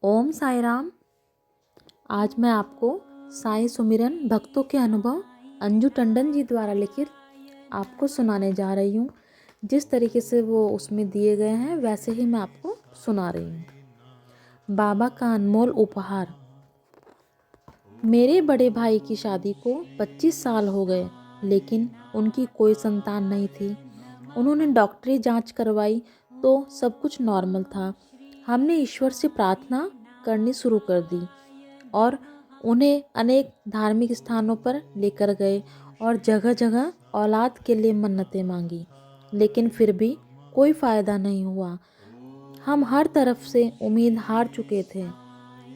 ओम साई राम। आज मैं आपको साईं सुमिरन भक्तों के अनुभव अंजू टंडन जी द्वारा लिखित आपको सुनाने जा रही हूँ। जिस तरीके से वो उसमें दिए गए हैं वैसे ही मैं आपको सुना रही हूँ। बाबा का अनमोल उपहार। मेरे बड़े भाई की शादी को 25 साल हो गए, लेकिन उनकी कोई संतान नहीं थी। उन्होंने डॉक्टरी जांच करवाई तो सब कुछ नॉर्मल था। हमने ईश्वर से प्रार्थना करनी शुरू कर दी और उन्हें अनेक धार्मिक स्थानों पर लेकर गए और जगह जगह औलाद के लिए मन्नतें मांगी, लेकिन फिर भी कोई फ़ायदा नहीं हुआ। हम हर तरफ से उम्मीद हार चुके थे।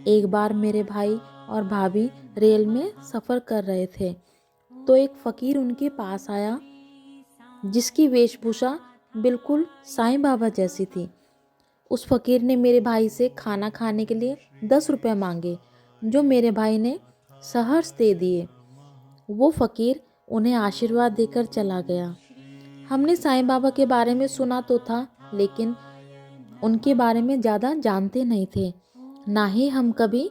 एक बार मेरे भाई और भाभी रेल में सफ़र कर रहे थे तो एक फ़कीर उनके पास आया जिसकी वेशभूषा बिल्कुल साईं बाबा जैसी थी। उस फ़कीर ने मेरे भाई से खाना खाने के लिए 10 रुपये मांगे, जो मेरे भाई ने सहर्ष दे दिए। वो फ़कीर उन्हें आशीर्वाद देकर चला गया। हमने साईं बाबा के बारे में सुना तो था, लेकिन उनके बारे में ज़्यादा जानते नहीं थे। ना ही हम कभी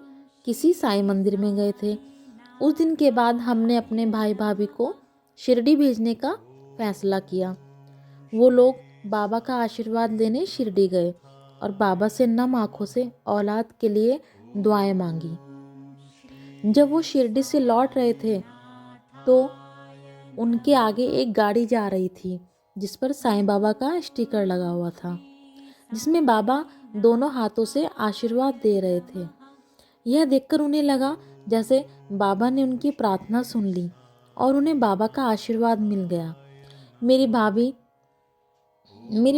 किसी साईं मंदिर में गए थे। उस दिन के बाद हमने अपने भाई भाभी को शिरडी भेजने का फैसला किया। वो लोग बाबा का आशीर्वाद लेने शिरडी गए और बाबा से नम आँखों से औलाद के लिए दुआएं मांगी। जब वो शिरडी से लौट रहे थे तो उनके आगे एक गाड़ी जा रही थी जिस पर साईं बाबा का स्टिकर लगा हुआ था, जिसमें बाबा दोनों हाथों से आशीर्वाद दे रहे थे। यह देखकर उन्हें लगा जैसे बाबा ने उनकी प्रार्थना सुन ली और उन्हें बाबा का आशीर्वाद मिल गया। मेरी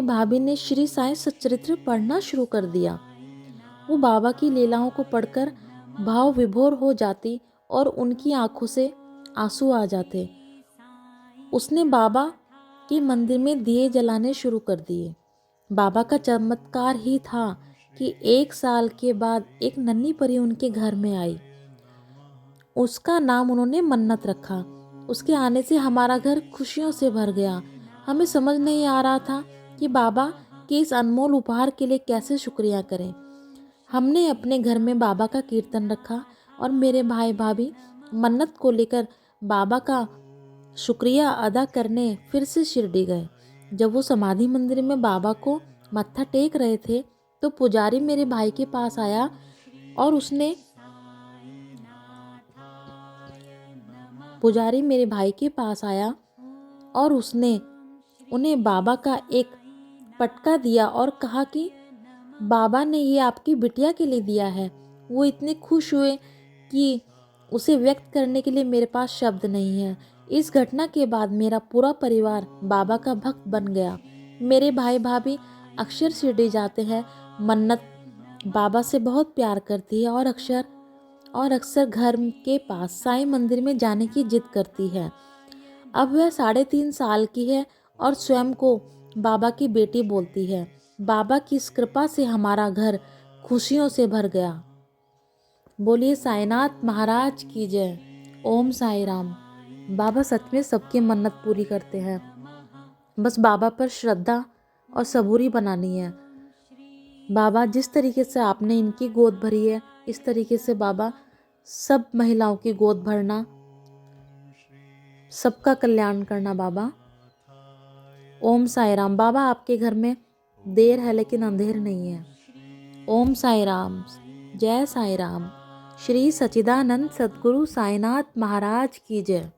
भाभी ने श्री साईं सच्चरित्र पढ़ना शुरू कर दिया। वो बाबा की लीलाओं को पढ़कर भाव विभोर हो जाती और उनकी आंखों से आंसू आ जाते। उसने बाबा के मंदिर में दिए जलाने शुरू कर दिए। बाबा का चमत्कार ही था कि 1 साल के बाद एक नन्ही परी उनके घर में आई। उसका नाम उन्होंने मन्नत रखा। उसके आने से हमारा घर खुशियों से भर गया। हमें समझ नहीं आ रहा था कि बाबा के इस अनमोल उपहार के लिए कैसे शुक्रिया करें। हमने अपने घर में बाबा का कीर्तन रखा और मेरे भाई भाभी मन्नत को लेकर बाबा का शुक्रिया अदा करने फिर से शिरडी गए। जब वो समाधि मंदिर में बाबा को मत्था टेक रहे थे तो पुजारी मेरे भाई के पास आया और उसने उन्हें बाबा का एक पटका दिया और कहा कि बाबा ने ये आपकी बिटिया के लिए दिया है। वो इतने खुश हुए कि उसे व्यक्त करने के लिए मेरे पास शब्द नहीं है। इस घटना के बाद मेरा पूरा परिवार बाबा का भक्त बन गया। मेरे भाई भाभी अक्सर शिरडी जाते हैं। मन्नत बाबा से बहुत प्यार करती है और अक्सर घर के पास साईं मंदिर में जाने की जिद करती है। अब वह 3.5 साल की है और स्वयं को बाबा की बेटी बोलती है। बाबा की इस कृपा से हमारा घर खुशियों से भर गया। बोलिए साईनाथ महाराज की जय। ओम साई राम। बाबा सच में सबकी मन्नत पूरी करते हैं। बस बाबा पर श्रद्धा और सबूरी बनानी है। बाबा जिस तरीके से आपने इनकी गोद भरी है, इस तरीके से बाबा सब महिलाओं की गोद भरना, सबका कल्याण करना बाबा। ओम साई राम। बाबा आपके घर में देर है लेकिन अंधेर नहीं है। ओम साई राम। जय साई राम। श्री सच्चिदानंद सद्गुरु साईनाथ महाराज की जय।